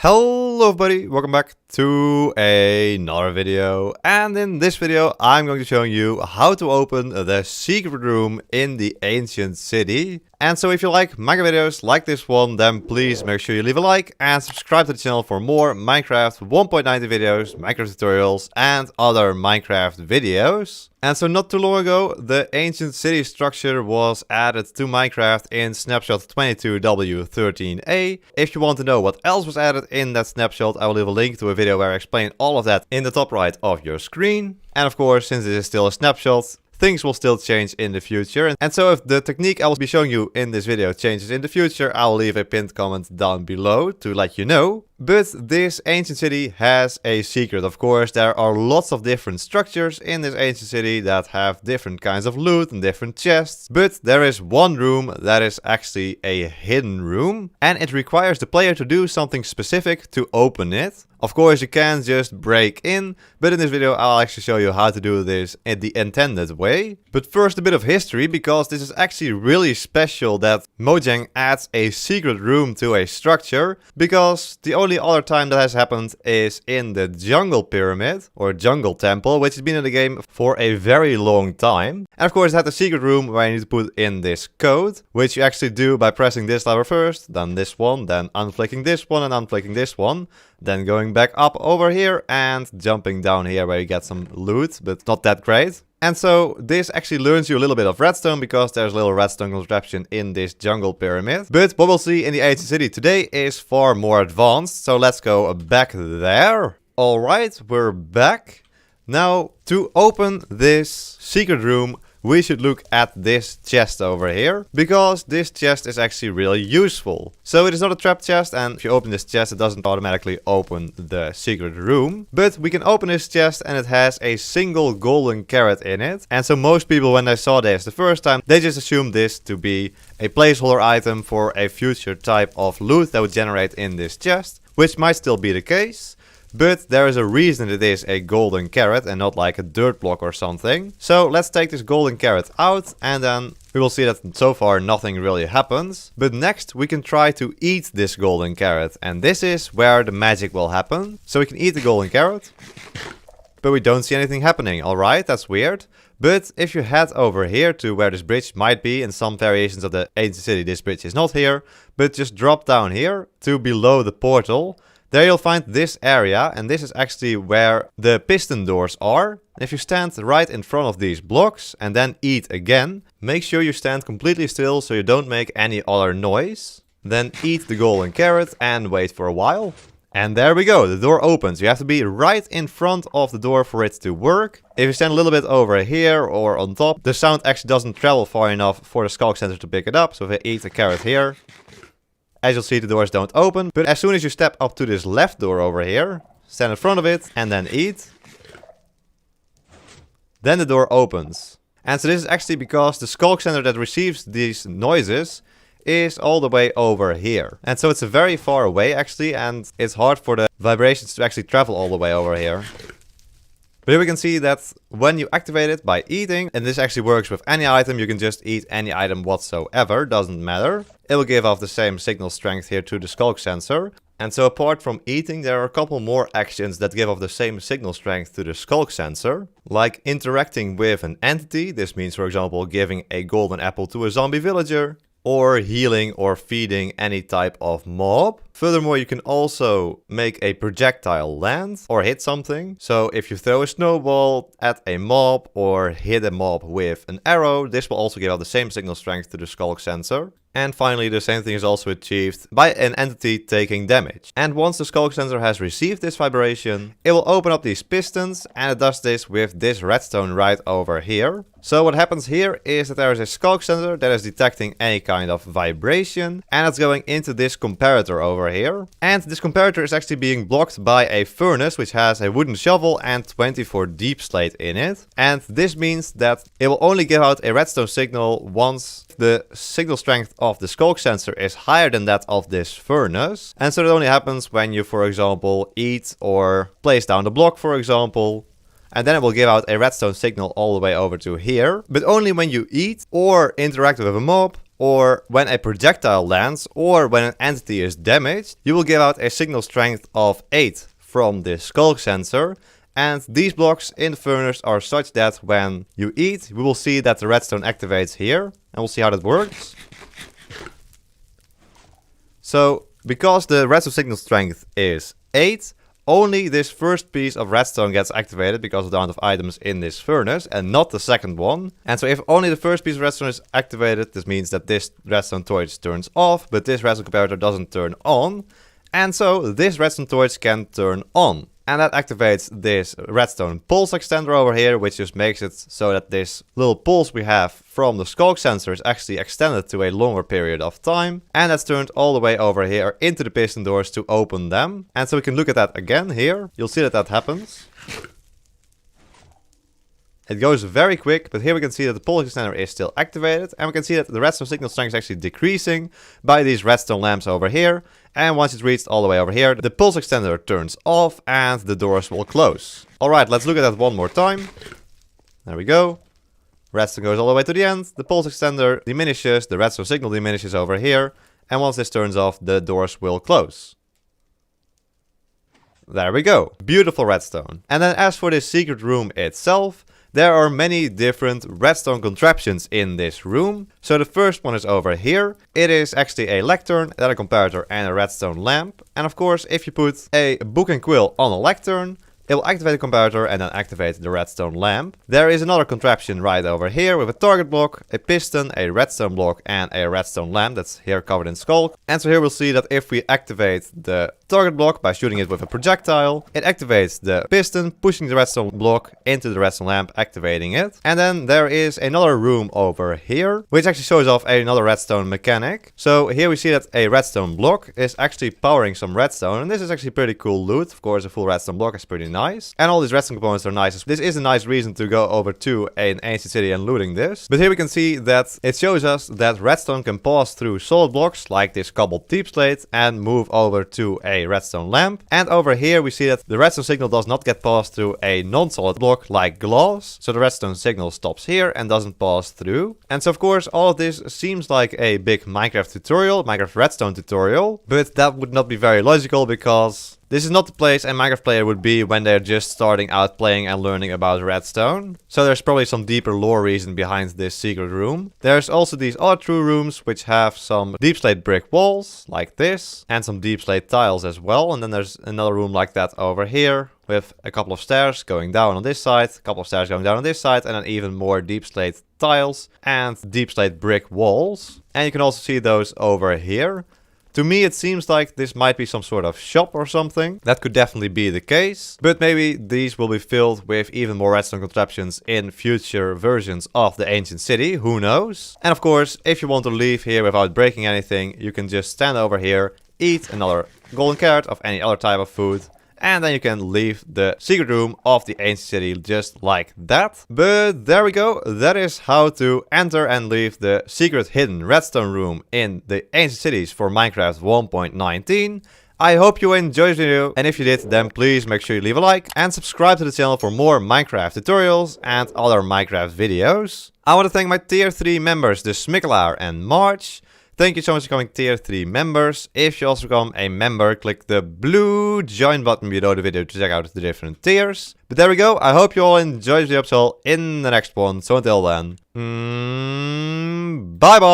Hello everybody, welcome back to another video, and in this video I'm going to show you how to open the secret room in the ancient city. And so if you like Minecraft videos like this one, then please make sure you leave a like and subscribe to the channel for more Minecraft 1.90 videos, Minecraft tutorials and other Minecraft videos. And so not too long ago, the ancient city structure was added to Minecraft in snapshot 22W13A. If you want to know what else was added in that snapshot, I will leave a link to a video where I explain all of that in the top right of your screen. And of course, since this is still a snapshot, things will still change in the future. And so if the technique I will be showing you in this video changes in the future, I'll leave a pinned comment down below to let you know. But this ancient city has a secret. Of course, there are lots of different structures in this ancient city that have different kinds of loot and different chests. But there is one room that is actually a hidden room, and it requires the player to do something specific to open it. Of course, you can just break in, but in this video I'll actually show you how to do this in the intended way. But first a bit of history, because this is actually really special that Mojang adds a secret room to a structure, because the only other time that has happened is in the jungle pyramid, or jungle temple, which has been in the game for a very long time. And of course it had a secret room where you need to put in this code, which you actually do by pressing this lever first, then this one, then unflicking this one and unflicking this one. Then going back up over here and jumping down here where you get some loot, but not that great. And so this actually learns you a little bit of redstone, because there's a little redstone contraption in this jungle pyramid. But what we'll see in the ancient city today is far more advanced, so let's go back there. Alright, we're back. Now, to open this secret room, we should look at this chest over here, because this chest is actually really useful. So it is not a trap chest, and if you open this chest it doesn't automatically open the secret room. But we can open this chest and it has a single golden carrot in it. And so most people, when they saw this the first time, they just assumed this to be a placeholder item for a future type of loot that would generate in this chest, which might still be the case. But there is a reason it is a golden carrot and not like a dirt block or something. So let's take this golden carrot out, and then we will see that so far nothing really happens. But next we can try to eat this golden carrot, and this is where the magic will happen. So we can eat the golden carrot, but we don't see anything happening. Alright, that's weird. But if you head over here to where this bridge might be, in some variations of the ancient city this bridge is not here, but just drop down here to below the portal. There you'll find this area, and this is actually where the piston doors are. If you stand right in front of these blocks and then eat again, make sure you stand completely still so you don't make any other noise. Then eat the golden carrot and wait for a while. And there we go, the door opens. You have to be right in front of the door for it to work. If you stand a little bit over here or on top, the sound actually doesn't travel far enough for the sculk sensor to pick it up. So if I eat a carrot here, as you'll see, the doors don't open. But as soon as you step up to this left door over here, stand in front of it and then eat, then the door opens. And so this is actually because the sculk sensor that receives these noises is all the way over here. And so it's a very far away actually, and it's hard for the vibrations to actually travel all the way over here. But here we can see that when you activate it by eating, and this actually works with any item, you can just eat any item whatsoever, doesn't matter. It will give off the same signal strength here to the sculk sensor. And so apart from eating, there are a couple more actions that give off the same signal strength to the sculk sensor. Like interacting with an entity, this means for example giving a golden apple to a zombie villager, or healing or feeding any type of mob. Furthermore, you can also make a projectile land or hit something. So if you throw a snowball at a mob or hit a mob with an arrow, this will also give out the same signal strength to the sculk sensor. And finally, the same thing is also achieved by an entity taking damage. And once the sculk sensor has received this vibration, it will open up these pistons, and it does this with this redstone right over here. So what happens here is that there is a sculk sensor that is detecting any kind of vibration, and it's going into this comparator over here. And this comparator is actually being blocked by a furnace which has a wooden shovel and 24 deepslate in it. And this means that it will only give out a redstone signal once the signal strength of the sculk sensor is higher than that of this furnace. And so that only happens when you, for example, eat or place down the block, for example. And then it will give out a redstone signal all the way over to here. But only when you eat or interact with a mob or when a projectile lands, or when an entity is damaged, you will give out a signal strength of 8 from the sculk sensor. And these blocks in the furnace are such that when you eat, we will see that the redstone activates here. And we'll see how that works. So, because the redstone signal strength is 8, only this first piece of redstone gets activated because of the amount of items in this furnace, and not the second one. And so if only the first piece of redstone is activated, this means that this redstone torch turns off, but this redstone comparator doesn't turn on. And so this redstone torch can turn on. And that activates this redstone pulse extender over here, which just makes it so that this little pulse we have from the sculk sensor is actually extended to a longer period of time. And that's turned all the way over here into the piston doors to open them. And so we can look at that again here. You'll see that that happens. It goes very quick, but here we can see that the pulse extender is still activated. And we can see that the redstone signal strength is actually decreasing by these redstone lamps over here. And once it's reached all the way over here, the pulse extender turns off and the doors will close. Alright, let's look at that one more time. There we go. Redstone goes all the way to the end. The pulse extender diminishes, the redstone signal diminishes over here. And once this turns off, the doors will close. There we go. Beautiful redstone. And then as for this secret room itself, there are many different redstone contraptions in this room. So the first one is over here. It is actually a lectern, then a comparator and a redstone lamp. And of course, if you put a book and quill on a lectern, it will activate the comparator and then activate the redstone lamp. There is another contraption right over here with a target block, a piston, a redstone block and a redstone lamp that's here covered in sculk. And so here we'll see that if we activate the target block by shooting it with a projectile, it activates the piston, pushing the redstone block into the redstone lamp, activating it. And then there is another room over here, which actually shows off another redstone mechanic. So here we see that a redstone block is actually powering some redstone, and this is actually pretty cool loot. Of course, a full redstone block is pretty nice. And all these redstone components are nice. This is a nice reason to go over to an ancient city and looting this. But here we can see that it shows us that redstone can pass through solid blocks like this cobbled deepslate and move over to a redstone lamp. And over here we see that the redstone signal does not get passed through a non-solid block like glass. So the redstone signal stops here and doesn't pass through. And so of course all of this seems like a big Minecraft tutorial, Minecraft redstone tutorial. But that would not be very logical because this is not the place a Minecraft player would be when they're just starting out playing and learning about redstone. So there's probably some deeper lore reason behind this secret room. There's also these other true rooms which have some deepslate brick walls like this and some deepslate tiles as well. And then there's another room like that over here with a couple of stairs going down on this side, a couple of stairs going down on this side, and then even more deepslate tiles and deepslate brick walls. And you can also see those over here. To me, it seems like this might be some sort of shop or something. That could definitely be the case. But maybe these will be filled with even more redstone contraptions in future versions of the ancient city. Who knows? And of course, if you want to leave here without breaking anything, you can just stand over here, eat another golden carrot of any other type of food, and then you can leave the secret room of the ancient city just like that. But there we go. That is how to enter and leave the secret hidden redstone room in the ancient cities for Minecraft 1.19. I hope you enjoyed the video, and if you did, then please make sure you leave a like and subscribe to the channel for more Minecraft tutorials and other Minecraft videos. I want to thank my tier 3 members, the Smikkelaar and March. Thank you so much for becoming tier 3 members. If you also become a member, click the blue join button below the video to check out the different tiers. But there we go. I hope you all enjoyed the upsell in the next one. So until then, bye bye.